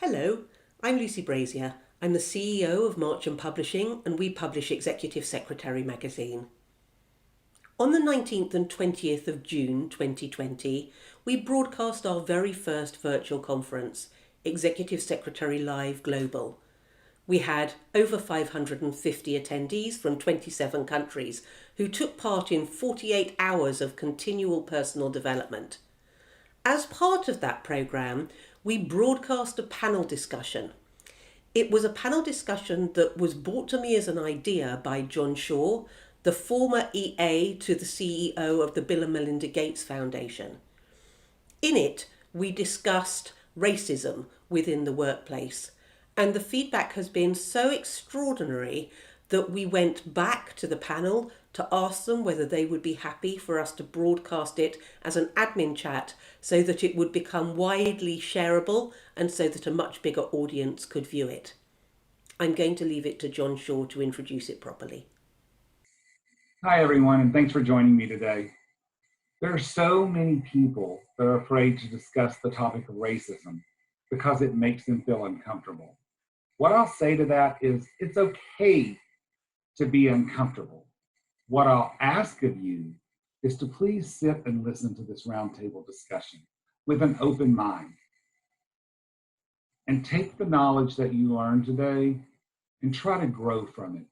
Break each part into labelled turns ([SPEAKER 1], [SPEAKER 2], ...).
[SPEAKER 1] Hello, I'm Lucy Brazier. I'm the CEO of March and Publishing, and we publish Executive Secretary magazine. On the 19th and 20th of June 2020, we broadcast our very first virtual conference, Executive Secretary Live Global. We had over 550 attendees from 27 countries who took part in 48 hours of continual personal development. As part of that programme, we broadcast a panel discussion. It was a panel discussion that was brought to me as an idea by John Shaw, the former EA to the CEO of the Bill and Melinda Gates Foundation. In it, we discussed racism within the workplace, and the feedback has been so extraordinary that we went back to the panel to ask them whether they would be happy for us to broadcast it as an admin chat so that it would become widely shareable and so that a much bigger audience could view it. I'm going to leave it to John Shaw to introduce it properly.
[SPEAKER 2] Hi, everyone, and thanks for joining me today. There are so many people that are afraid to discuss the topic of racism because it makes them feel uncomfortable. What I'll say to that is it's okay to be uncomfortable. What I'll ask of you is to please sit and listen to this roundtable discussion with an open mind and take the knowledge that you learned today and try to grow from it.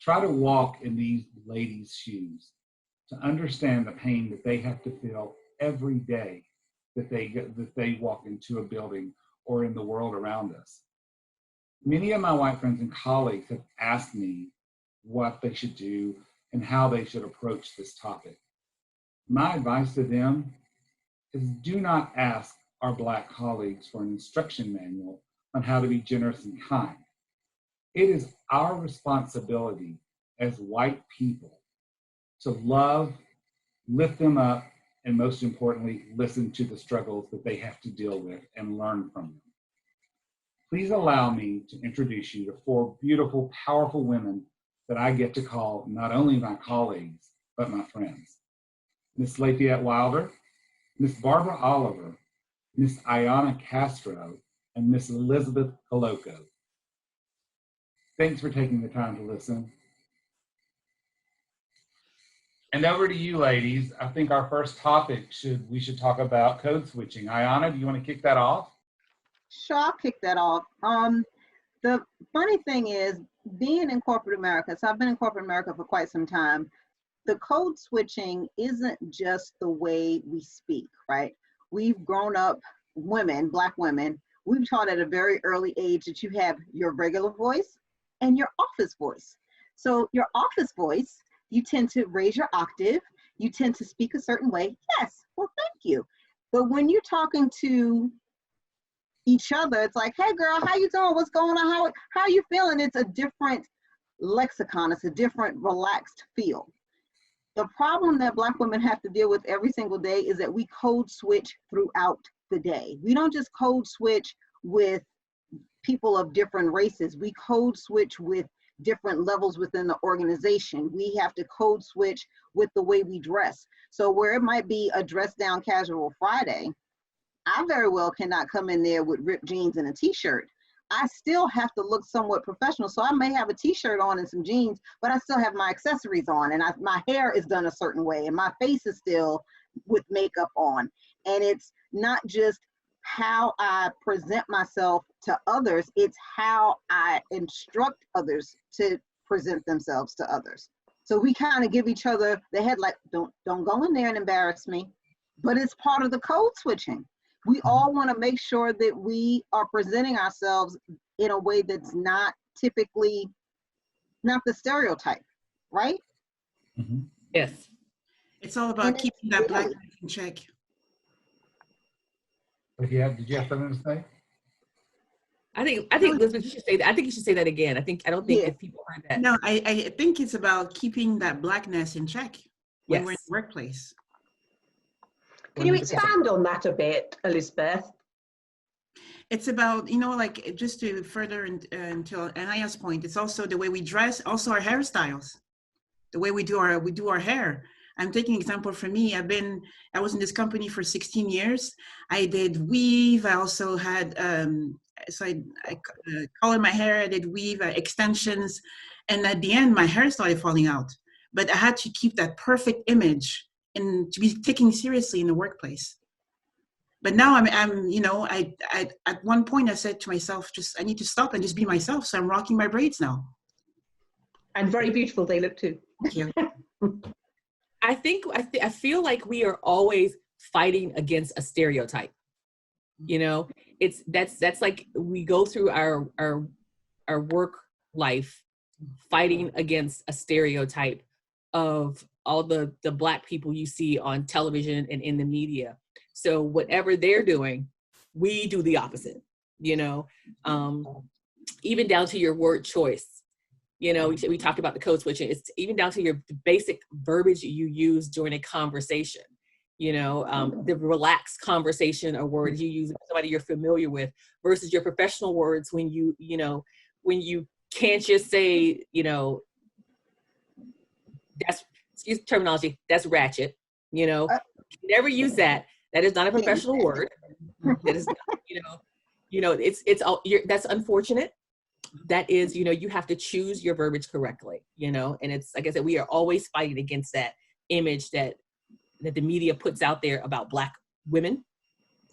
[SPEAKER 2] Try to walk in these ladies' shoes to understand the pain that they have to feel every day that they walk into a building or in the world around us. Many of my white friends and colleagues have asked me what they should do and how they should approach this topic. My advice to them is do not ask our Black colleagues for an instruction manual on how to be generous and kind. It is our responsibility as white people to love, lift them up, and most importantly, listen to the struggles that they have to deal with and learn from them. Please allow me to introduce you to four beautiful, powerful women that I get to call not only my colleagues, but my friends. Miss Lafayette Wilder, Miss Barbara Oliver, Miss Ayanna Castro, and Miss Lizebeth Koloko. Thanks for taking the time to listen. And over to you, ladies. I think our first topic we should talk about code switching. Ayanna, do you want to kick that off?
[SPEAKER 3] Sure, I'll kick that off. The funny thing is, being in corporate America, so I've been in corporate America for quite some time, the code switching isn't just the way we speak, right? We've grown up, women, Black women, we've taught at a very early age that you have your regular voice and your office voice. So your office voice, you tend to raise your octave, you tend to speak a certain way. Yes, well, thank you. But when you're talking to each other, it's like, hey girl, how you doing? What's going on? How are you feeling? It's a different lexicon. It's a different relaxed feel. The problem that Black women have to deal with every single day is that we code switch throughout the day. We don't just code switch with people of different races. We code switch with different levels within the organization. We have to code switch with the way we dress. So where it might be a dress down casual Friday, I very well cannot come in there with ripped jeans and a t-shirt. I still have to look somewhat professional. So I may have a t-shirt on and some jeans, but I still have my accessories on, and my hair is done a certain way, and my face is still with makeup on. And it's not just how I present myself to others, it's how I instruct others to present themselves to others. So we kind of give each other the head like, don't go in there and embarrass me. But it's part of the code switching. We all want to make sure that we are presenting ourselves in a way that's not typically, not the stereotype, right?
[SPEAKER 2] Mm-hmm.
[SPEAKER 4] Yes.
[SPEAKER 5] It's all about keeping that Blackness in check.
[SPEAKER 2] Did you have something to say?
[SPEAKER 4] I think Elizabeth, you should say that. I think you should say that again. I don't think if people heard that.
[SPEAKER 5] No, I think it's about keeping that Blackness in check when we're in the workplace.
[SPEAKER 6] Can you expand on that a bit, Elizabeth?
[SPEAKER 5] It's about, like, just to further until Anaya's point, it's also the way we dress, also our hairstyles, the way we do our hair. I'm taking an example for me. I was in this company for 16 years. I did weave. I also had, I colored my hair. I did weave, extensions. And at the end, my hair started falling out. But I had to keep that perfect image and to be taken seriously in the workplace. But now I at one point I said to myself, I need to stop and just be myself. So I'm rocking my braids now.
[SPEAKER 6] And very beautiful they look too.
[SPEAKER 5] Thank you.
[SPEAKER 4] I feel like we are always fighting against a stereotype. You know, that's like we go through our work life fighting against a stereotype of all the Black people you see on television and in the media. So whatever they're doing, we do the opposite, you know, even down to your word choice. You know, we talked about the code switching. It's even down to your basic verbiage you use during a conversation. You know, the relaxed conversation or words you use with somebody you're familiar with versus your professional words when you can't just say, you know, excuse the terminology, that's ratchet. You know, never use that. That is not a professional word. That is not, it's all, that's unfortunate. That is, you know, you have to choose your verbiage correctly, you know, and it's, like I said, we are always fighting against that image that the media puts out there about Black women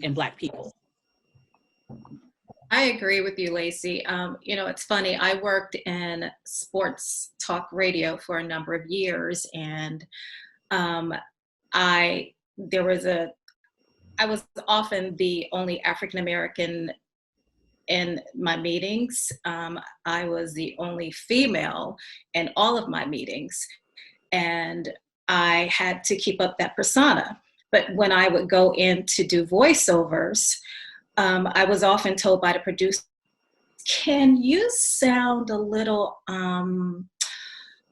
[SPEAKER 4] and Black people.
[SPEAKER 7] I agree with you, Lacey. You know, it's funny. I worked in sports talk radio for a number of years, and I was often the only African American in my meetings. I was the only female in all of my meetings, and I had to keep up that persona. But when I would go in to do voiceovers, I was often told by the producer, "Can you sound a little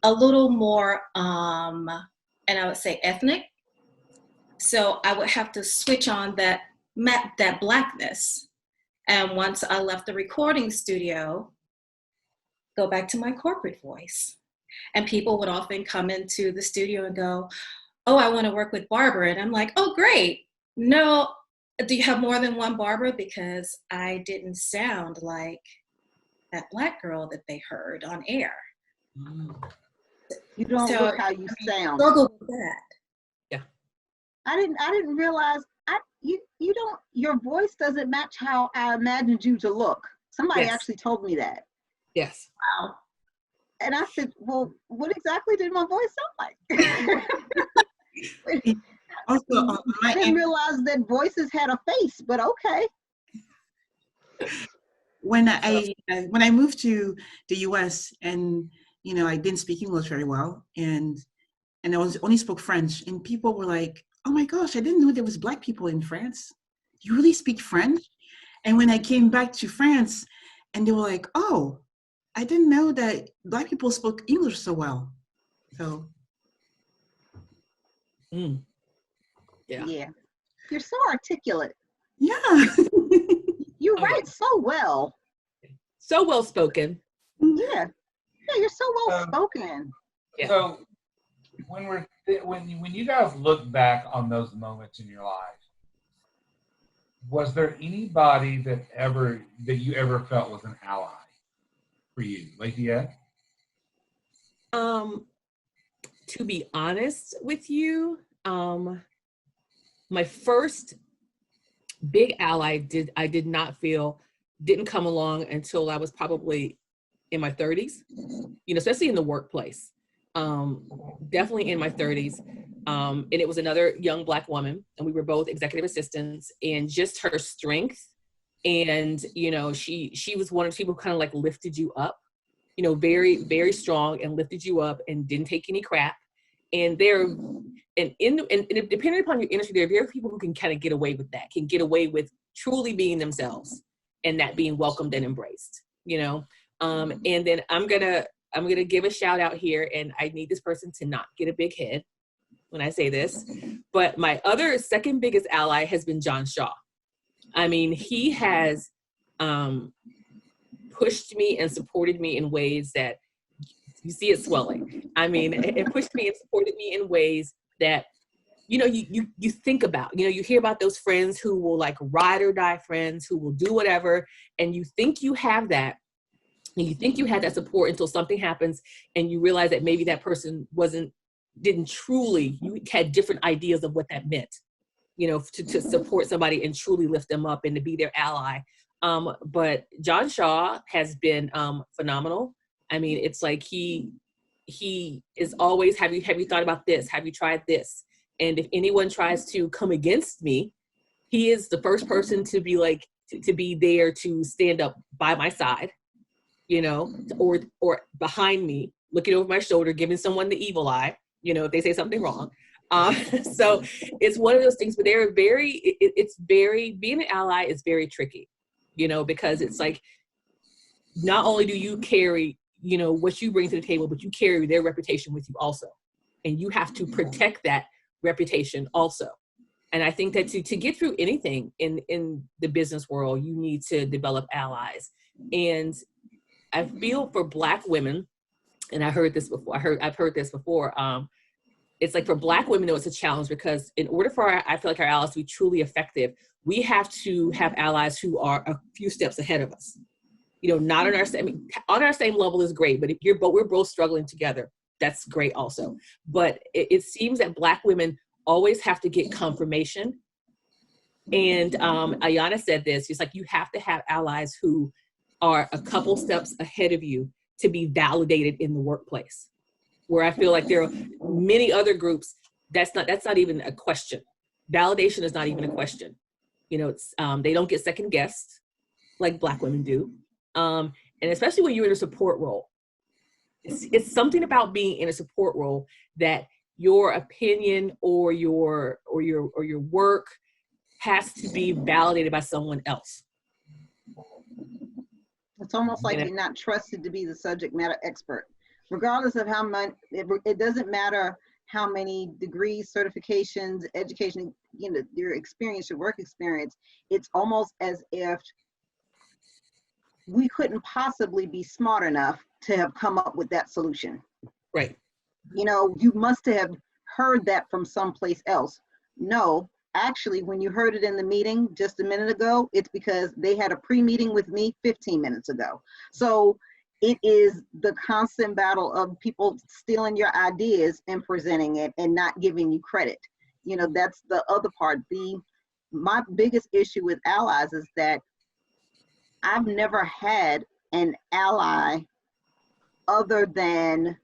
[SPEAKER 7] more," and I would say ethnic. So I would have to switch on that Blackness. And once I left the recording studio, go back to my corporate voice. And people would often come into the studio and go, "Oh, I want to work with Barbara." And I'm like, "Oh, great. No, do you have more than one Barbara?" Because I didn't sound like that Black girl that they heard on air.
[SPEAKER 3] You don't look how you sound.
[SPEAKER 7] Struggle with that.
[SPEAKER 4] Yeah.
[SPEAKER 3] I didn't realize you don't, your voice doesn't match how I imagined you to look. Somebody actually told me that.
[SPEAKER 4] Yes.
[SPEAKER 3] Wow. And I said, "Well, what exactly did my voice sound like?"
[SPEAKER 5] Also,
[SPEAKER 3] I didn't realize that voices had a face, but okay.
[SPEAKER 5] When I moved to the U.S. and, you know, I didn't speak English very well, and I only spoke French, and people were like, "Oh my gosh, I didn't know there was Black people in France. You really speak French?" And when I came back to France, and they were like, "Oh, I didn't know that Black people spoke English so well." So.
[SPEAKER 3] Yeah. You're so articulate.
[SPEAKER 5] Yeah.
[SPEAKER 3] You write so well.
[SPEAKER 4] So well spoken.
[SPEAKER 3] Yeah. Yeah, you're so well spoken.
[SPEAKER 4] Yeah.
[SPEAKER 2] So when you guys look back on those moments in your life, was there anybody that you ever felt was an ally for you? Like, yeah?
[SPEAKER 4] To be honest with you, my first big ally didn't come along until I was probably in my 30s, you know, especially in the workplace. Definitely in my 30s. And it was another young Black woman, and we were both executive assistants, and just her strength. And, you know, she was one of the people who kind of like lifted you up, you know, very, very strong, and lifted you up and didn't take any crap. And depending upon your industry, there are very people who can kind of get away with that, can get away with truly being themselves and that being welcomed and embraced, you know? And then I'm gonna give a shout out here, and I need this person to not get a big head when I say this, but my other second biggest ally has been John Shaw. I mean, he has pushed me and supported me in ways that you see it swelling. I mean, it pushed me and supported me in ways that, you know, you think about, you know, you hear about those friends who will like ride or die friends who will do whatever. And you think you have that, and you think you had that support until something happens and you realize that maybe that person didn't truly, you had different ideas of what that meant, you know, to support somebody and truly lift them up and to be their ally. But John Shaw has been phenomenal. I mean, it's like he is always, have you thought about this? Have you tried this? And if anyone tries to come against me, he is the first person to be like, to be there to stand up by my side, you know, or behind me, looking over my shoulder, giving someone the evil eye, you know, if they say something wrong. So it's one of those things, but they're being an ally is very tricky, you know, because it's like, not only do you carry, you know, what you bring to the table, but you carry their reputation with you also. And you have to protect that reputation also. And I think that to get through anything in the business world, you need to develop allies. And I feel for Black women, and I've heard this before. It's like for Black women, though, it's a challenge because in order for I feel like our allies to be truly effective, we have to have allies who are a few steps ahead of us. You know, not on our same level is great, but we're both struggling together, that's great also. But it seems that Black women always have to get confirmation. And Ayanna said this, it's like you have to have allies who are a couple steps ahead of you to be validated in the workplace. Where I feel like there are many other groups, that's not even a question. Validation is not even a question. You know, it's they don't get second guessed like Black women do. And especially when you're in a support role. It's something about being in a support role that your opinion or your work has to be validated by someone else.
[SPEAKER 3] It's almost like you're not trusted to be the subject matter expert. Regardless of how much, it doesn't matter how many degrees, certifications, education, you know, your experience, your work experience, it's almost as if we couldn't possibly be smart enough to have come up with that solution.
[SPEAKER 4] Right.
[SPEAKER 3] You know, you must have heard that from someplace else. No, actually, when you heard it in the meeting just a minute ago, it's because they had a pre-meeting with me 15 minutes ago. So it is the constant battle of people stealing your ideas and presenting it and not giving you credit. You know, that's the other part. My biggest issue with allies is that I've never had an ally other than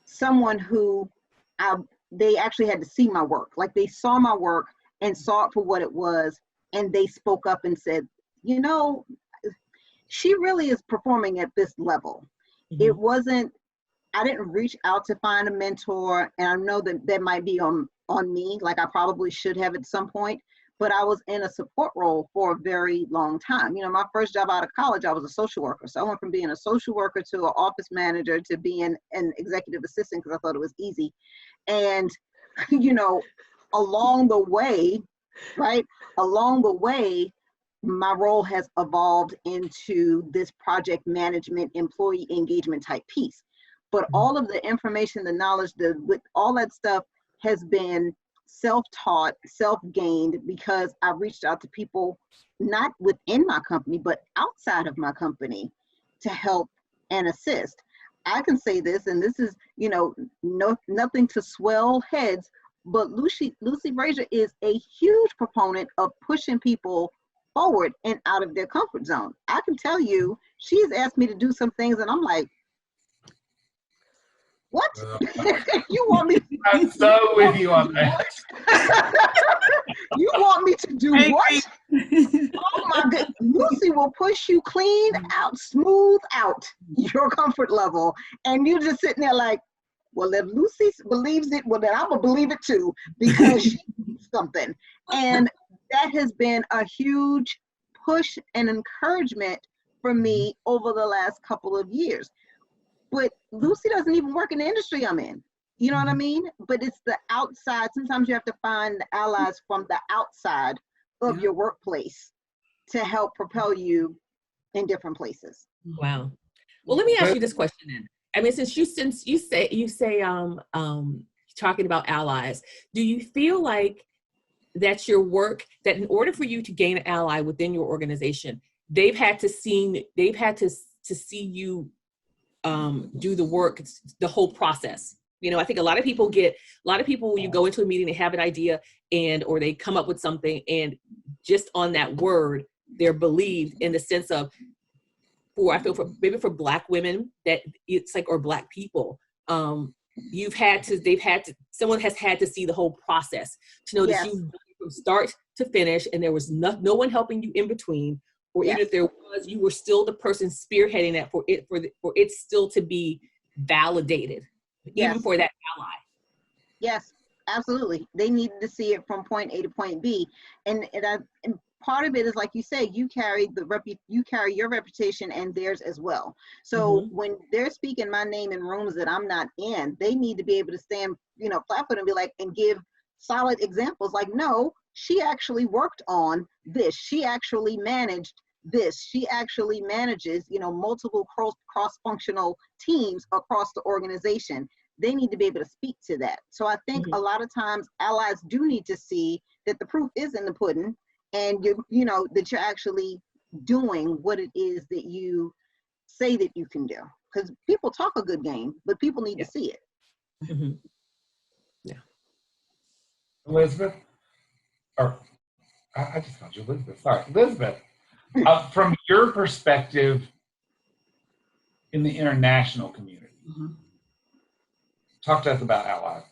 [SPEAKER 3] someone who they actually had to see my work. Like they saw my work and saw it for what it was, and they spoke up and said, you know, she really is performing at this level. Mm-hmm. It wasn't, I didn't reach out to find a mentor, and I know that might be on me, like I probably should have at some point, but I was in a support role for a very long time. You know, my first job out of college, I was a social worker. So I went from being a social worker to an office manager to being an executive assistant because I thought it was easy. And, you know, along the way, my role has evolved into this project management, employee engagement type piece. But all of the information, the knowledge, with all that stuff has been self-taught, self-gained, because I reached out to people not within my company, but outside of my company to help and assist. I can say this, and this is, you know, nothing to swell heads, but Lucy Brazier is a huge proponent of pushing people forward and out of their comfort zone. I can tell you, she's asked me to do some things, and I'm like, what? You want me?
[SPEAKER 2] I'm so with you on that.
[SPEAKER 3] You want me to do what? Oh my God. Lucy will push you clean out, smooth out your comfort level. And you're just sitting there like, well, if Lucy believes it, well, then I'm going to believe it too, because she needs something. And that has been a huge push and encouragement for me over the last couple of years. But Lucy doesn't even work in the industry I'm in. You know what I mean? But it's the outside. Sometimes you have to find allies from the outside of your workplace to help propel you in different places.
[SPEAKER 4] Wow. Well, let me ask you this question then. I mean, since you say talking about allies, do you feel like that's your work, that in order for you to gain an ally within your organization, they've had to see you do the work, the whole process? You know, I think a lot of people when you go into a meeting, they have an idea or they come up with something, and just on that word, they're believed in the sense of, maybe for Black women, that it's like, or Black people, someone has had to see the whole process to know that you've done it from start to finish, and there was no one helping you in between, or even if there was, you were still the person spearheading that for it still to be validated, even for that ally.
[SPEAKER 3] Yes, absolutely. They needed to see it from point A to point B, and part of it is, like you say, you carry your reputation and theirs as well. So when they're speaking my name in rooms that I'm not in, they need to be able to stand, flat-footed and be like, and give solid examples. Like, no, she actually worked on this. She actually managed this. She actually manages, multiple cross-functional teams across the organization. They need to be able to speak to that. So I think a lot of times allies do need to see that the proof is in the pudding, and that you're actually doing what it is that you say that you can do. Because people talk a good game, but people need to see it.
[SPEAKER 2] Lizebeth, I just called you Lizebeth. Sorry, Lizebeth. From your perspective in the international community, talk to us about allies.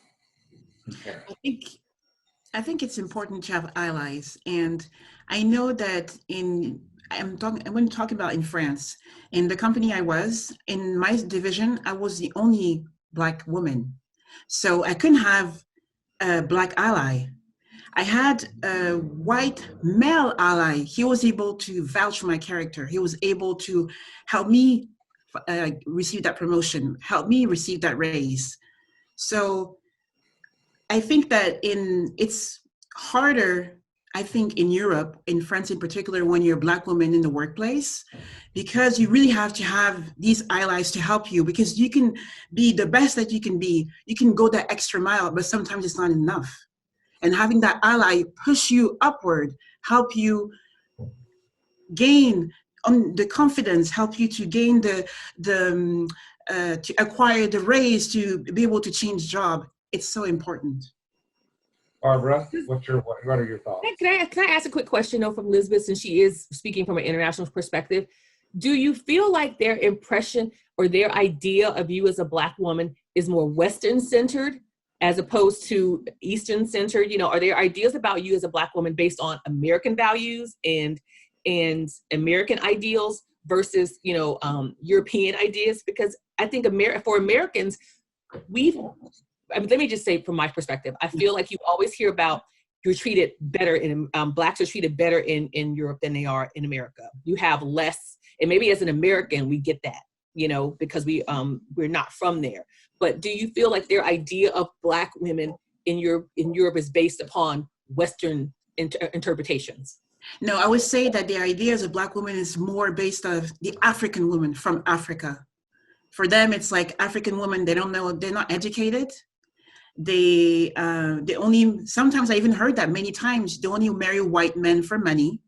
[SPEAKER 5] I think it's important to have allies, and I know that I'm talking about in France, in the company I was in, my division, I was the only Black woman, so I couldn't have a Black ally. I had a white male ally. He was able to vouch for my character. He was able to help me receive that promotion, help me receive that raise. So I think that it's harder, I think, in Europe, in France in particular, when you're a Black woman in the workplace, because you really have to have these allies to help you, because you can be the best that you can be. You can go that extra mile, but sometimes it's not enough. And having that ally push you upward, help you gain the confidence, help you to gain to acquire the raise, to be able to change job. It's so important.
[SPEAKER 2] Barbara, what are your thoughts?
[SPEAKER 4] Can I ask a quick question though from Lizebeth, since she is speaking from an international perspective? Do you feel like their impression or their idea of you as a Black woman is more Western centered as opposed to Eastern centered? Are there ideas about you as a Black woman based on American values and American ideals versus, European ideas? Because I think for Americans, let me just say from my perspective, I feel like you always hear about you're treated better Blacks are treated better in Europe than they are in America. You have less, and maybe as an American, we get that, because we're not from there. But do you feel like their idea of Black women in Europe is based upon Western interpretations?
[SPEAKER 5] No, I would say that the idea of a Black woman is more based on the African woman from Africa. For them, it's like African women, they don't know, they're not educated. They only, sometimes I even heard that many times, they only marry white men for money.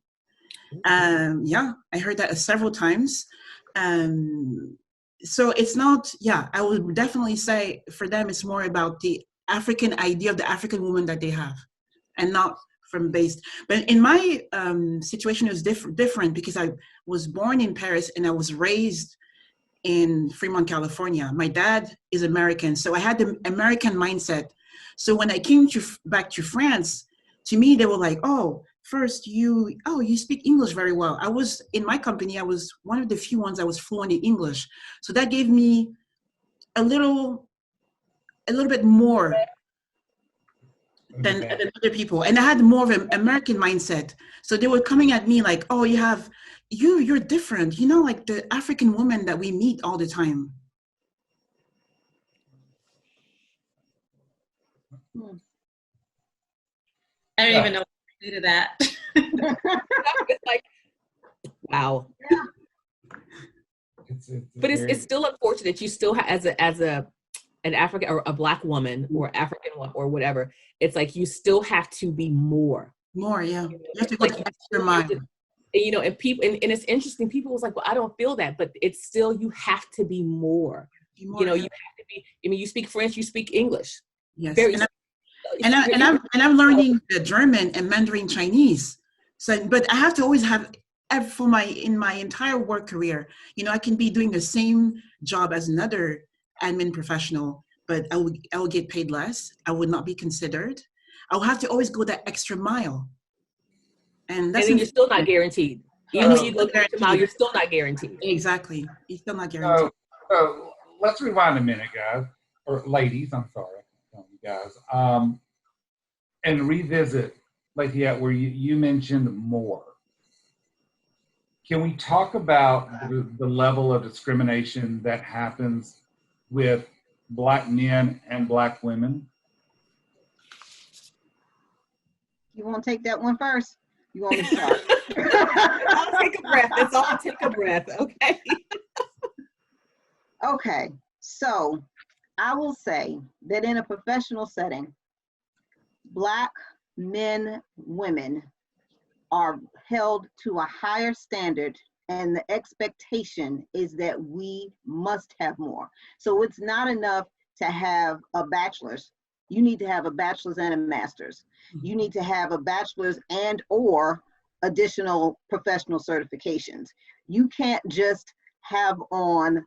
[SPEAKER 5] I heard that several times. So it's not, I would definitely say for them, it's more about the African idea of the African woman that they have, and not from based. But in my situation, it was different because I was born in Paris and I was raised in Fremont, California. My dad is American, so I had the American mindset. So when I came back to France, to me, they were like, oh, first you speak English very well. I was, in my company, I was one of the few ones that was fluent in English. So that gave me a little bit more than other people. And I had more of an American mindset. So they were coming at me like, oh, you're different, like the African woman that we meet all the time.
[SPEAKER 7] I don't even know what to do to that.
[SPEAKER 4] It's like, wow. But it's still unfortunate. You still have, as an African or a Black woman or African one or whatever, it's like you still have to be more.
[SPEAKER 5] More, yeah.
[SPEAKER 4] You know,
[SPEAKER 5] You have to go
[SPEAKER 4] like
[SPEAKER 5] the
[SPEAKER 4] you
[SPEAKER 5] extra
[SPEAKER 4] still
[SPEAKER 5] mile.
[SPEAKER 4] have to, you know, and people, and it's interesting. People was like, well, I don't feel that, but it's still, you have to be more.
[SPEAKER 5] Be more,
[SPEAKER 4] You know,
[SPEAKER 5] yeah.
[SPEAKER 4] you have to be. I mean, you speak French, you speak English.
[SPEAKER 5] Yes.
[SPEAKER 4] Very.
[SPEAKER 5] I'm learning the German and Mandarin Chinese. So, but I have to always have for in my entire work career, you know, I can be doing the same job as another admin professional, but I will get paid less. I would not be considered. I'll have to always go that extra mile. And that's
[SPEAKER 4] then you're still not guaranteed. Even when you go the extra mile, you're still not guaranteed.
[SPEAKER 5] Exactly. You're still not guaranteed.
[SPEAKER 2] So let's rewind a minute, guys, or ladies, I'm sorry, you guys, and revisit, Lafayette, where you mentioned more. Can we talk about the level of discrimination that happens with Black men and Black women?
[SPEAKER 3] You want to take that one first? You want me to start?
[SPEAKER 4] I'll take a breath. Let's all take a breath, okay?
[SPEAKER 3] Okay, so I will say that in a professional setting, Black men, women are held to a higher standard, and the expectation is that we must have more. So it's not enough to have a bachelor's. You need to have a bachelor's and a master's. You need to have a bachelor's and or additional professional certifications. You can't just have on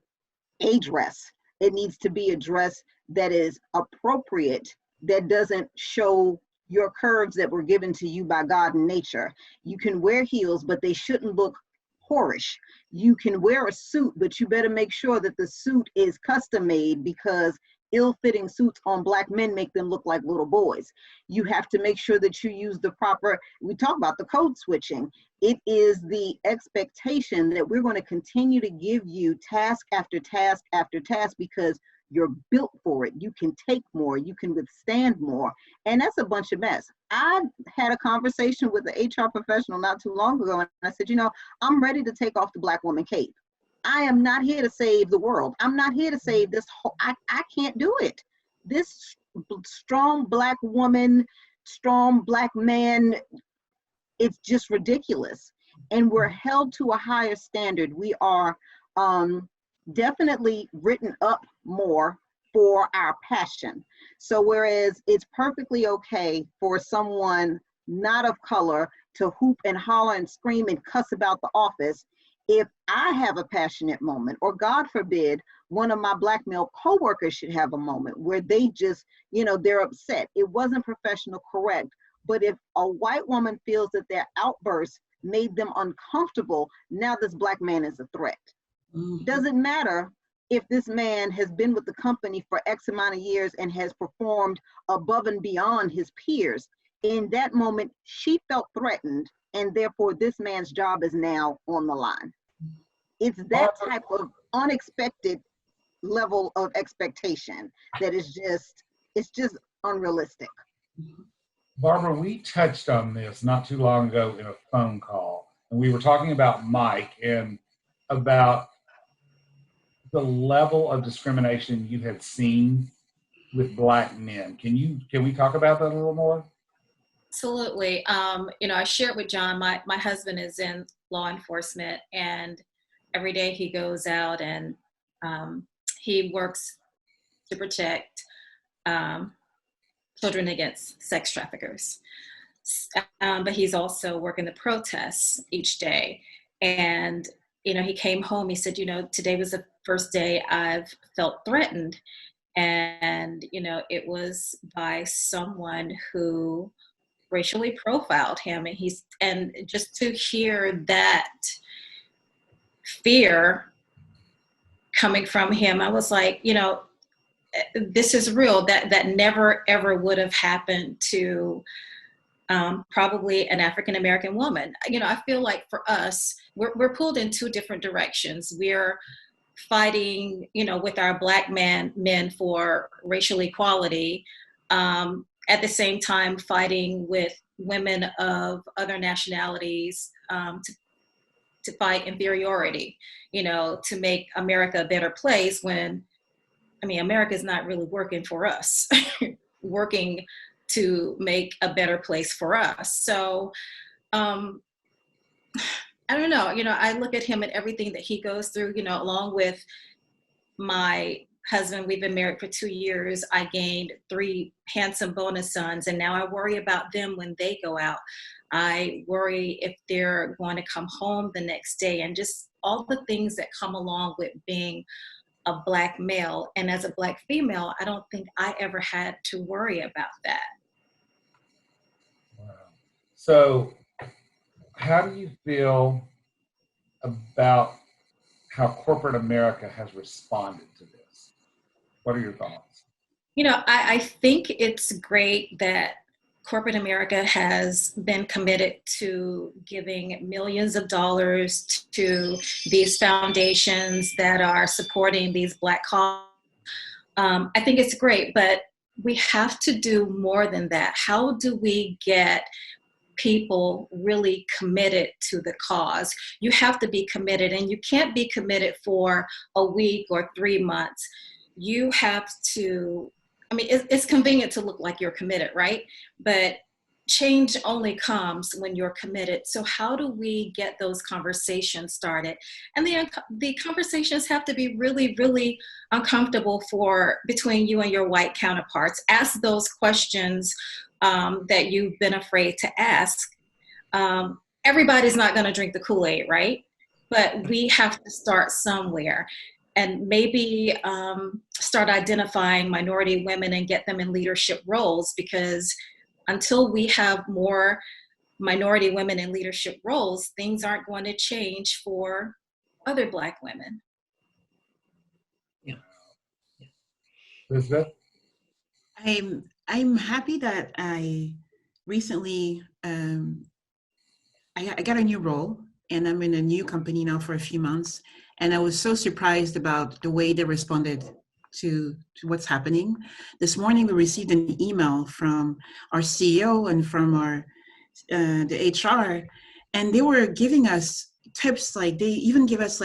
[SPEAKER 3] a dress. It needs to be a dress that is appropriate, that doesn't show your curves that were given to you by God in nature. You can wear heels, but they shouldn't look whorish. You can wear a suit, but you better make sure that the suit is custom made, because ill-fitting suits on Black men make them look like little boys. You have to make sure that you use the proper, we talk about the code switching. It is the expectation that we're going to continue to give you task after task after task, because you're built for it. You can take more, you can withstand more. And that's a bunch of mess. I had a conversation with an HR professional not too long ago, and I said, you know, I'm ready to take off the Black woman cape. I am not here to save the world. I'm not here to save this whole, I can't do it. This strong Black woman, strong Black man, it's just ridiculous. And we're held to a higher standard. We are definitely written up more for our passion. So whereas it's perfectly okay for someone not of color to hoop and holler and scream and cuss about the office, if I have a passionate moment, or God forbid, one of my Black male coworkers should have a moment where they just, you know, they're upset. It wasn't professional, correct. But if a white woman feels that their outburst made them uncomfortable, now this Black man is a threat. Doesn't matter if this man has been with the company for X amount of years and has performed above and beyond his peers. In that moment, she felt threatened, and therefore this man's job is now on the line. It's that type of unexpected level of expectation that is just, it's just unrealistic.
[SPEAKER 2] Barbara, we touched on this not too long ago in a phone call, and we were talking about Mike and about the level of discrimination you had seen with Black men. Can we talk about that a little more?
[SPEAKER 7] Absolutely. You know, I shared with John, my husband is in law enforcement, and every day he goes out and he works to protect children against sex traffickers. But he's also working the protests each day. And, you know, he came home, he said, you know, today was the first day I've felt threatened. And, you know, it was by someone who racially profiled him. And just to hear that fear coming from him, I was like, you know, this is real. That never ever would have happened to probably an African American woman. You know, I feel like for us, we're pulled in two different directions. We're fighting, you know, with our Black men for racial equality, at the same time fighting with women of other nationalities to fight inferiority, you know, to make America a better place, when I mean, America is not really working for us, working to make a better place for us. So I don't know, I look at him and everything that he goes through, along with my husband. We've been married for 2 years. I gained 3 handsome bonus sons, and now I worry about them when they go out. I worry if they're going to come home the next day, and just all the things that come along with being a Black male. And as a Black female, I don't think I ever had to worry about that.
[SPEAKER 2] Wow. So how do you feel about how corporate America has responded to this? What are your thoughts?
[SPEAKER 7] I think it's great that corporate America has been committed to giving millions of dollars to these foundations that are supporting these Black causes. I think it's great, but we have to do more than that. How do we get people really committed to the cause? You have to be committed, and you can't be committed for a week or 3 months. You have to, it's convenient to look like you're committed, right? But change only comes when you're committed. So how do we get those conversations started? And the conversations have to be really, really uncomfortable between you and your white counterparts. Ask those questions that you've been afraid to ask. Everybody's not going to drink the Kool-Aid, right? But we have to start somewhere, and maybe start identifying minority women and get them in leadership roles, because until we have more minority women in leadership roles, things aren't going to change for other Black women.
[SPEAKER 1] Yeah.
[SPEAKER 2] Lizebeth?
[SPEAKER 5] I'm happy that I recently I got a new role, and I'm in a new company now for a few months, and I was so surprised about the way they responded to what's happening. This morning we received an email from our CEO and from our the HR, and they were giving us tips. Like, they even give us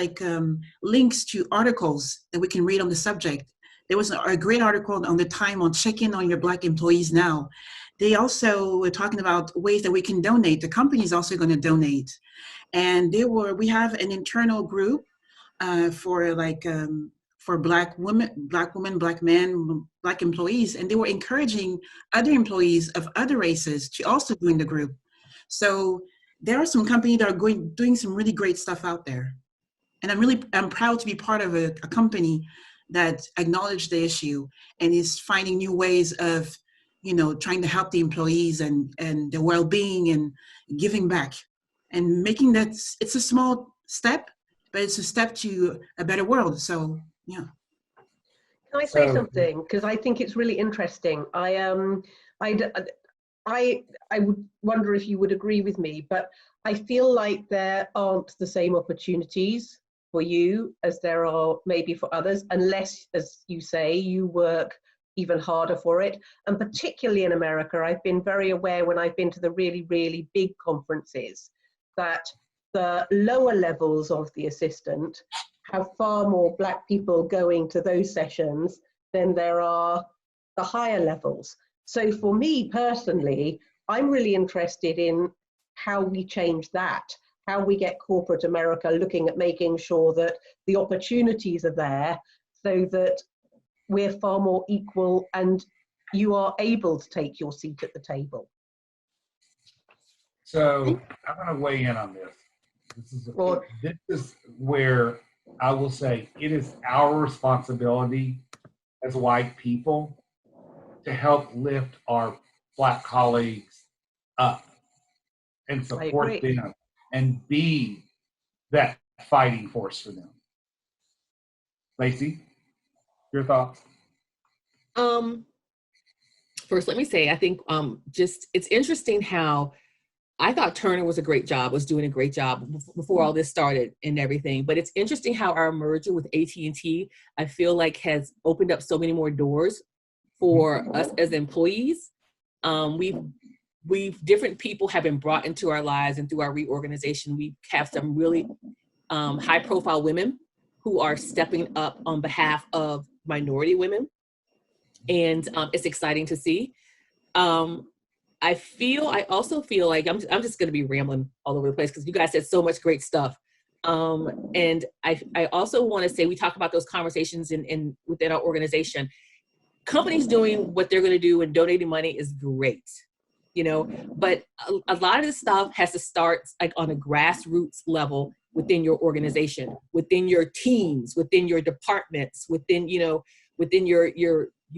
[SPEAKER 5] links to articles that we can read on the subject. There was a great article on the Time on check in on your Black employees now. They also were talking about ways that we can donate. The company is also going to donate. And we have an internal group for Black women, Black men, Black employees. And they were encouraging other employees of other races to also join the group. So there are some companies that are doing some really great stuff out there. And I'm proud to be part of a company that acknowledged the issue and is finding new ways of, trying to help the employees and their well-being and giving back and making that. It's a small step, but it's a step to a better world. So, yeah.
[SPEAKER 6] Can I say something? Because I think it's really interesting. I would wonder if you would agree with me, but I feel like there aren't the same opportunities for you as there are maybe for others, unless, as you say, you work even harder for it. And particularly in America, I've been very aware when I've been to the really, really big conferences that the lower levels of the assistant have far more Black people going to those sessions than there are the higher levels. So for me personally, I'm really interested in how we change that, how we get corporate America looking at making sure that the opportunities are there so that we're far more equal and you are able to take your seat at the table.
[SPEAKER 2] So I'm going to weigh in on this. This is where I will say it is our responsibility as white people to help lift our Black colleagues up and support them and be that fighting force for them. Lacey, your thoughts?
[SPEAKER 4] First, let me say, I think it's interesting how I thought Turner was doing a great job before all this started and everything. But it's interesting how our merger with AT&T, I feel like, has opened up so many more doors for us as employees. Different people have been brought into our lives, and through our reorganization, we have some really high-profile women who are stepping up on behalf of minority women. And it's exciting to see. I also feel like I'm just going to be rambling all over the place because you guys said so much great stuff. And I also want to say, we talk about those conversations within our organization. Companies doing what they're going to do and donating money is great, but a lot of this stuff has to start like on a grassroots level within your organization, within your teams, within your departments, within you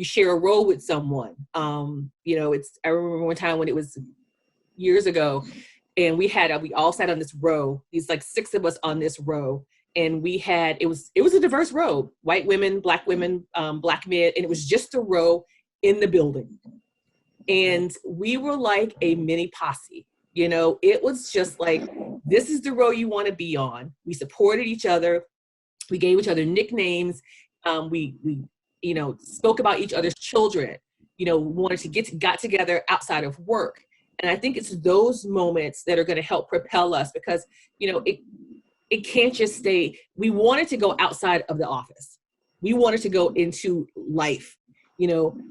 [SPEAKER 4] share a role with someone. I remember one time when it was years ago, and we all sat on this row, these like 6 of us on this row. And it was a diverse row, white women, black men, and it was just a row in the building. And we were like a mini posse, it was just like, this is the row you want to be on. We supported each other. We gave each other nicknames. We spoke about each other's children, wanted to got together outside of work. And I think it's those moments that are going to help propel us because, it can't just stay. We wanted to go outside of the office. We wanted to go into life,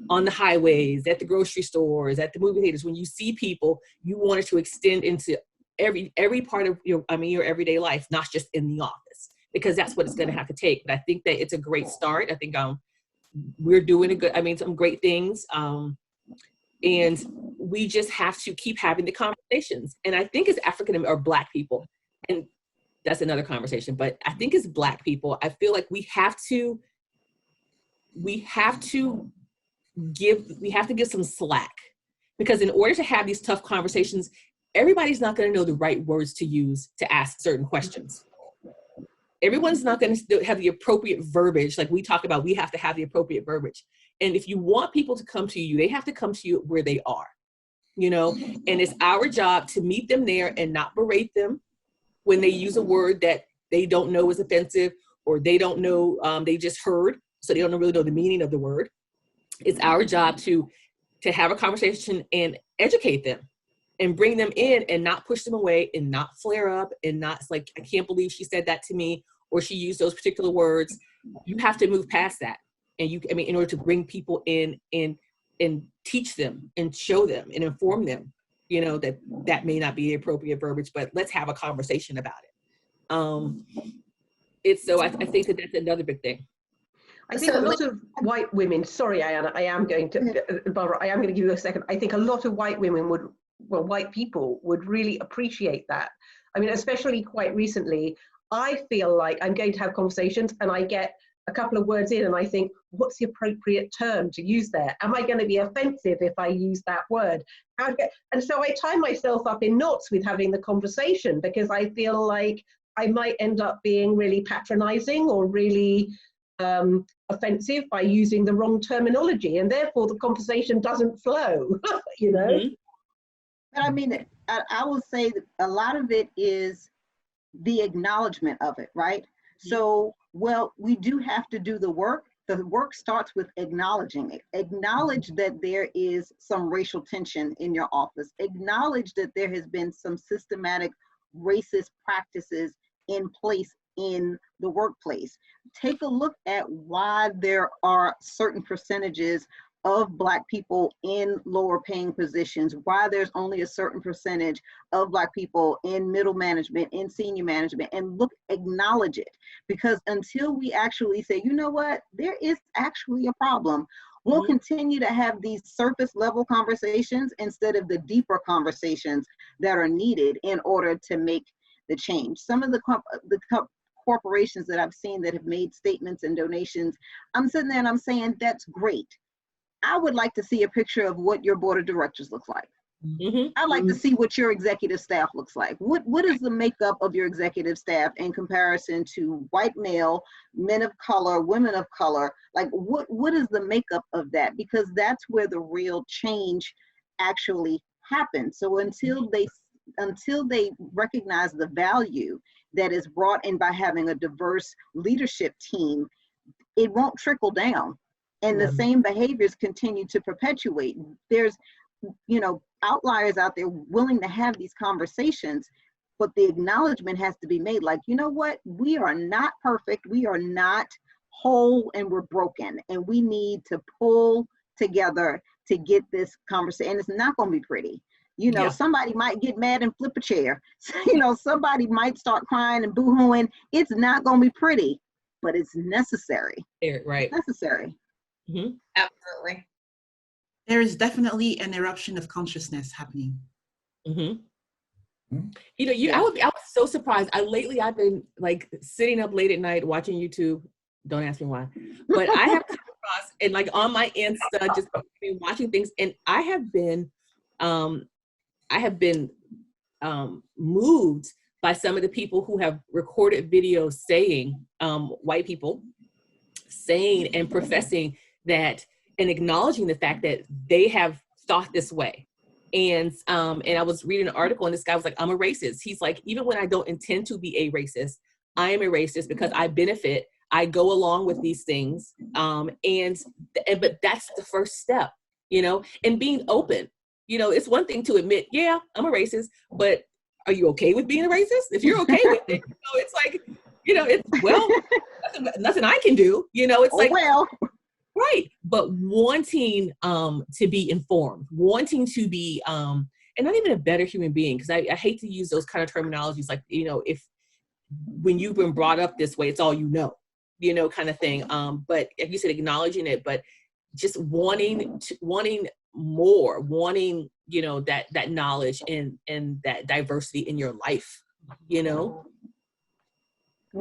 [SPEAKER 4] on the highways, at the grocery stores, at the movie theaters. When you see people, you wanted to extend into every part of your everyday life, not just in the office, because that's what it's going to have to take. But I think that it's a great start. I think we're doing some great things. And we just have to keep having the conversations. And I think as African or Black people, and that's another conversation, but I think as Black people, I feel like we have to give some slack, because in order to have these tough conversations, everybody's not going to know the right words to use to ask certain questions. Everyone's not going to have the appropriate verbiage. Like we talk about, we have to have the appropriate verbiage. And if you want people to come to you, they have to come to you where they are, and it's our job to meet them there and not berate them when they use a word that they don't know is offensive, or they don't know, they just heard, so they don't really know the meaning of the word. It's our job to have a conversation and educate them and bring them in and not push them away and not flare up and not like, I can't believe she said that to me, or she used those particular words. You have to move past that. And in order to bring people in and teach them and show them and inform them, that may not be appropriate verbiage, but let's have a conversation about it. I think that's another big thing.
[SPEAKER 6] I think a lot of white women, sorry, Ayanna, Barbara, I am going to give you a second. I think a lot of white women white people would really appreciate that. Especially quite recently, I feel like I'm going to have conversations and I get a couple of words in and I think, what's the appropriate term to use there? Am I going to be offensive if I use that word? And so I tie myself up in knots with having the conversation, because I feel like I might end up being really patronizing or really offensive by using the wrong terminology, and therefore the conversation doesn't flow.
[SPEAKER 3] But I will say that a lot of it is the acknowledgement of it, right? So, we do have to do the work. The work starts with acknowledging it. Acknowledge that there is some racial tension in your office. Acknowledge that there has been some systematic racist practices in place in the workplace. Take a look at why there are certain percentages of Black people in lower paying positions, why there's only a certain percentage of Black people in middle management, in senior management, and acknowledge it. Because until we actually say, you know what, there is actually a problem, we'll continue to have these surface level conversations instead of the deeper conversations that are needed in order to make the change. Some of the corporations that I've seen that have made statements and donations, I'm sitting there and I'm saying, that's great. I would like to see a picture of what your board of directors looks like. I'd like to see what your executive staff looks like. What is the makeup of your executive staff in comparison to white male, men of color, women of color? Like what is the makeup of that? Because that's where the real change actually happens. So until they recognize the value that is brought in by having a diverse leadership team, it won't trickle down. And the same behaviors continue to perpetuate. There's, outliers out there willing to have these conversations, but the acknowledgement has to be made. Like, you know what? We are not perfect. We are not whole and we're broken, and we need to pull together to get this conversation. And it's not going to be pretty. You know,
[SPEAKER 4] Yeah.
[SPEAKER 3] somebody might get mad and flip a chair. You know, somebody might start crying and boo-hooing. It's not going to be pretty, but it's necessary.
[SPEAKER 4] Right.
[SPEAKER 3] It's necessary.
[SPEAKER 4] Mm-hmm.
[SPEAKER 7] Absolutely.
[SPEAKER 5] There is definitely an eruption of consciousness happening.
[SPEAKER 4] Mm-hmm. You know, I was so surprised. I've been like sitting up late at night watching YouTube. Don't ask me why, but I have come across and like on my Insta, just been watching things, and I have been moved by some of the people who have recorded videos saying, white people saying and professing that and acknowledging the fact that they have thought this way. And I was reading an article and this guy was like, I'm a racist. He's like, even when I don't intend to be a racist, I am a racist because I benefit. I go along with these things. But that's the first step, you know, and being open. You know, it's one thing to admit, yeah, I'm a racist, but are you okay with being a racist? If you're okay with it, you know, it's like, you know, it's, well, nothing I can do, you know, it's like,
[SPEAKER 3] well,
[SPEAKER 4] right. But wanting to be informed, wanting to be, and not even a better human being, because I hate to use those kind of terminologies, like, you know, when you've been brought up this way, it's all you know, kind of thing. But like you said, acknowledging it, but just wanting more, wanting, you know, that knowledge and that diversity in your life, you know?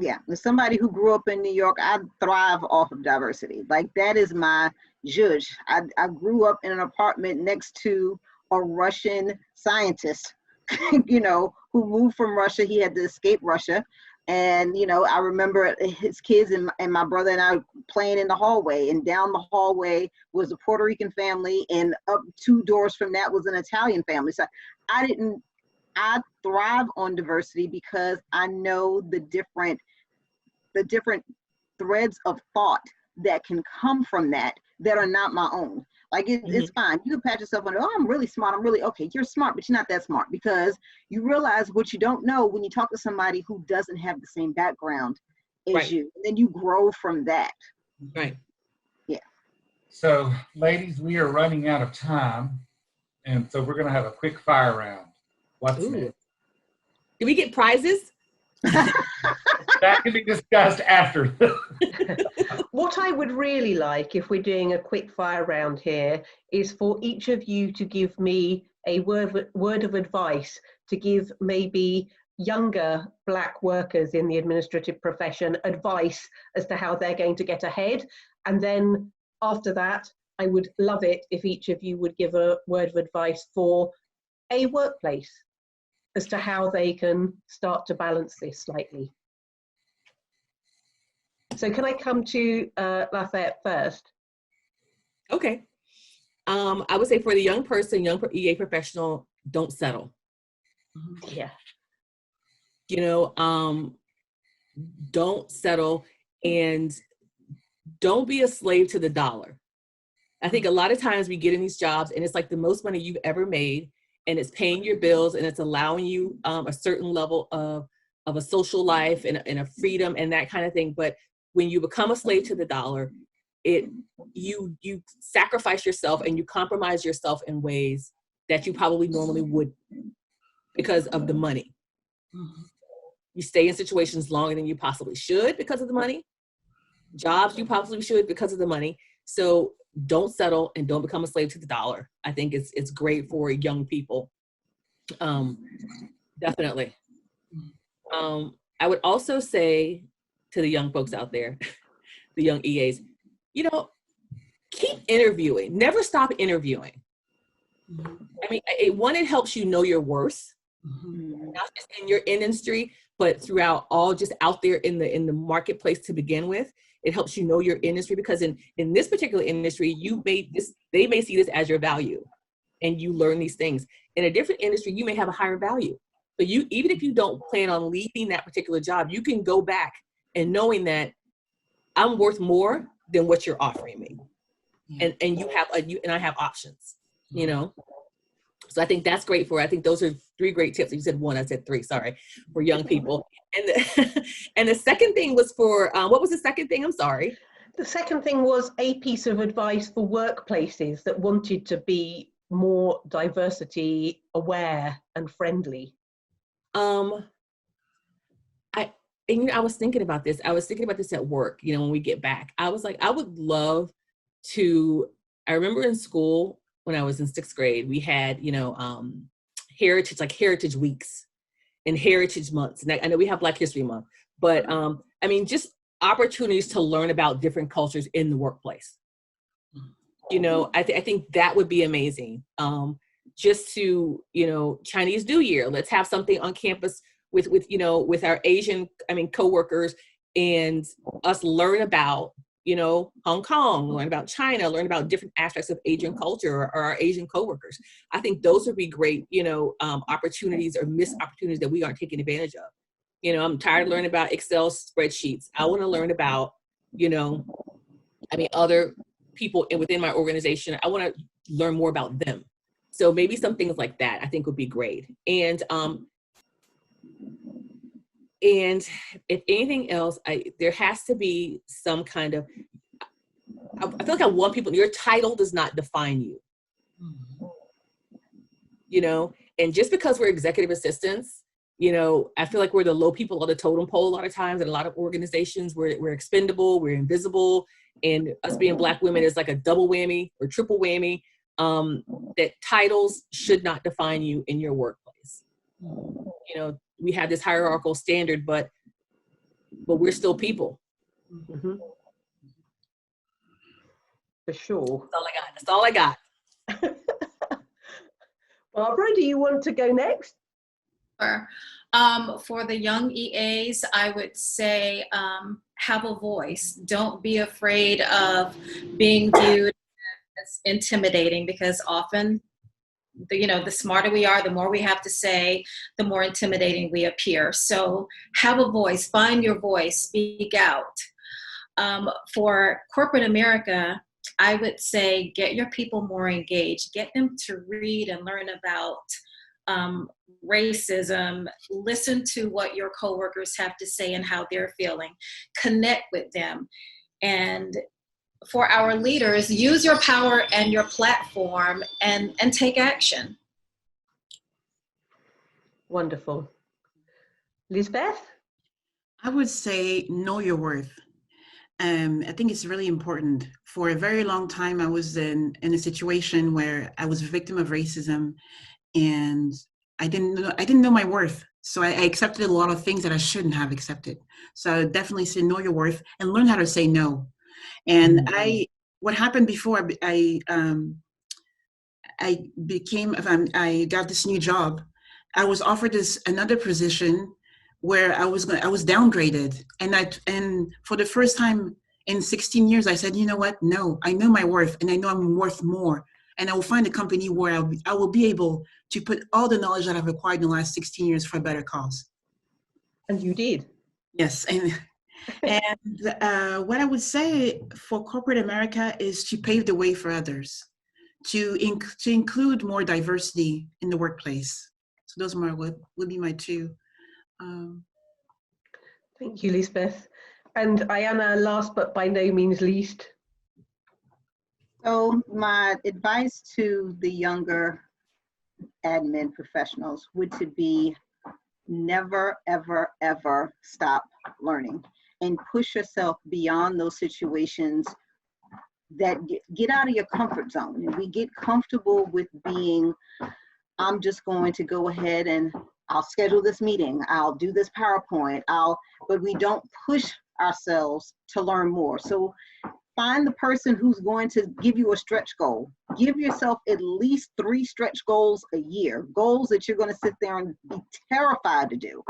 [SPEAKER 3] Yeah, as somebody who grew up in New York, I thrive off of diversity. Like, that is my zhuzh. I grew up in an apartment next to a Russian scientist, you know, who moved from Russia. He had to escape Russia. And, you know, I remember his kids and my brother and I playing in the hallway, and down the hallway was a Puerto Rican family, and up 2 doors from that was an Italian family. So I thrive on diversity because I know the different threads of thought that can come from that are not my own. Like, it's fine. You can pat yourself on, oh, I'm really smart. Okay, you're smart, but you're not that smart, because you realize what you don't know when you talk to somebody who doesn't have the same background as you. And then you grow from that.
[SPEAKER 4] Right.
[SPEAKER 3] Yeah.
[SPEAKER 2] So, ladies, we are running out of time. And so we're going to have a quick fire round. What's next?
[SPEAKER 4] Do we get prizes?
[SPEAKER 2] That can be discussed after.
[SPEAKER 6] What I would really like, if we're doing a quick fire round here, is for each of you to give me a word of advice to give maybe younger Black workers in the administrative profession advice as to how they're going to get ahead. And then after that, I would love it if each of you would give a word of advice for a workplace as to how they can start to balance this slightly. So can I come to Lafayette first?
[SPEAKER 4] Okay. I would say for the young person, young EA professional, don't settle.
[SPEAKER 6] Yeah.
[SPEAKER 4] You know, don't settle, and don't be a slave to the dollar. I think a lot of times we get in these jobs and it's like the most money you've ever made, and it's paying your bills, and it's allowing you a certain level of a social life and a freedom and that kind of thing. But when you become a slave to the dollar, you sacrifice yourself and you compromise yourself in ways that you probably normally would because of the money. You stay in situations longer than you possibly should because of the money. Jobs you probably should because of the money. So don't settle and don't become a slave to the dollar. I think it's great for young people. Definitely. I would also say to the young folks out there, the young EAs, you know, keep interviewing. Never stop interviewing. I mean, it helps you know your worth, not just in your industry, but throughout all, just out there in the marketplace to begin with. It helps you know your industry, because in this particular industry, they may see this as your value, and you learn these things. In a different industry, you may have a higher value. But even if you don't plan on leaving that particular job, you can go back and knowing that I'm worth more than what you're offering me. Yeah. And you have and I have options, you know? So I think that's great I think those are 3 great tips. You said 1, I said 3, sorry, for young people. And the second thing was for, what was the second thing? I'm sorry.
[SPEAKER 6] The second thing was a piece of advice for workplaces that wanted to be more diversity aware and friendly.
[SPEAKER 4] I was thinking about this. I was thinking about this at work, when we get back. I was like, I would love to, I remember in school when I was in 6th grade, we had, heritage weeks and heritage months. And I know we have Black History Month, but just opportunities to learn about different cultures in the workplace. I think that would be amazing. Just to, Chinese New Year, let's have something on campus with our Asian, coworkers, and us learn about, Hong Kong, learn about China, learn about different aspects of Asian culture or our Asian coworkers. I think those would be great, opportunities or missed opportunities that we aren't taking advantage of. I'm tired of learning about Excel spreadsheets. I want to learn about, other people within my organization. I want to learn more about them. So maybe some things like that I think would be great. And if anything else, there has to be some kind of, I feel like I want people, your title does not define you. And just because we're executive assistants, I feel like we're the low people on the totem pole a lot of times. In a lot of organizations, we're expendable, we're invisible, and us being Black women is like a double whammy or triple whammy. That titles should not define you in your workplace. We have this hierarchical standard, but we're still people.
[SPEAKER 6] Mm-hmm. For sure.
[SPEAKER 4] That's all I got.
[SPEAKER 6] Barbara, do you want to go next?
[SPEAKER 7] Sure. For the young EAs, I would say have a voice. Don't be afraid of being viewed as intimidating, because often the smarter we are, the more we have to say, the more intimidating we appear. So have a voice, find your voice, speak out. For corporate America, I would say get your people more engaged, get them to read and learn about racism, listen to what your coworkers have to say and how they're feeling, connect with them. And for our leaders, use your power and your platform and take action.
[SPEAKER 6] Wonderful. Lizebeth?
[SPEAKER 5] I would say know your worth. I think it's really important. For a very long time, I was in a situation where I was a victim of racism, and I didn't know my worth. So I accepted a lot of things that I shouldn't have accepted. So I would definitely say know your worth and learn how to say no. And what happened before I got this new job, I was offered another position where I was downgraded, and for the first time in 16 years, I said, you know what? No, I know my worth, and I know I'm worth more, and I will find a company where I will be able to put all the knowledge that I've acquired in the last 16 years for a better cause.
[SPEAKER 6] And you did.
[SPEAKER 5] Yes, and what I would say for corporate America is to pave the way for others, to include more diversity in the workplace. So those would be my two.
[SPEAKER 6] Thank you, Lizebeth. And Ayanna, last but by no means least.
[SPEAKER 3] So my advice to the younger admin professionals would to be never, ever, ever stop learning and push yourself beyond those situations that get out of your comfort zone. And we get comfortable with being, I'm just going to go ahead and I'll schedule this meeting, I'll do this PowerPoint, but we don't push ourselves to learn more. So find the person who's going to give you a stretch goal. Give yourself at least 3 stretch goals a year, goals that you're going to sit there and be terrified to do,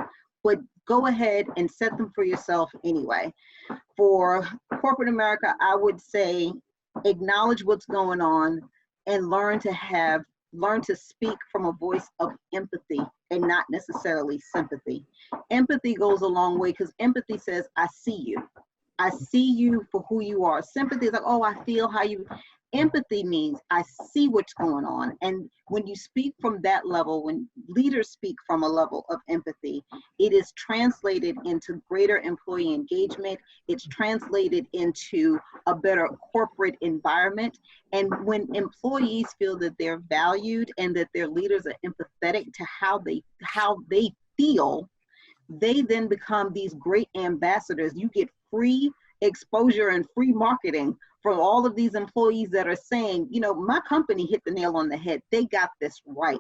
[SPEAKER 3] but go ahead and set them for yourself anyway. For corporate America, I would say acknowledge what's going on and learn to speak from a voice of empathy and not necessarily sympathy. Empathy goes a long way because empathy says, I see you. I see you for who you are. Sympathy is like, oh, I feel how you, Empathy means I see what's going on. And when you speak from that level, when leaders speak from a level of empathy, it is translated into greater employee engagement. It's translated into a better corporate environment. And when employees feel that they're valued and that their leaders are empathetic to how they feel, they then become these great ambassadors. You get free exposure and free marketing from all of these employees that are saying, you know, my company hit the nail on the head. They got this right.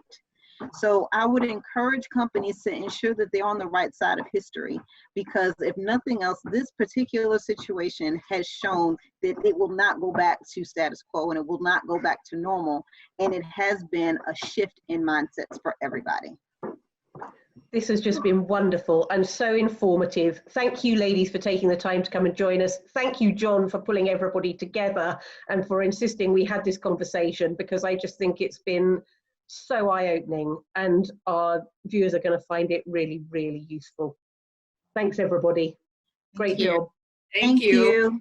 [SPEAKER 3] So I would encourage companies to ensure that they're on the right side of history, because if nothing else, this particular situation has shown that it will not go back to status quo and it will not go back to normal. And it has been a shift in mindsets for everybody.
[SPEAKER 6] This has just been wonderful and so informative. Thank you, ladies, for taking the time to come and join us. Thank you, John, for pulling everybody together and for insisting we had this conversation, because I just think it's been so eye-opening and our viewers are going to find it really, really useful. Thanks, everybody. Great job.
[SPEAKER 4] Thank you.
[SPEAKER 3] Thank you.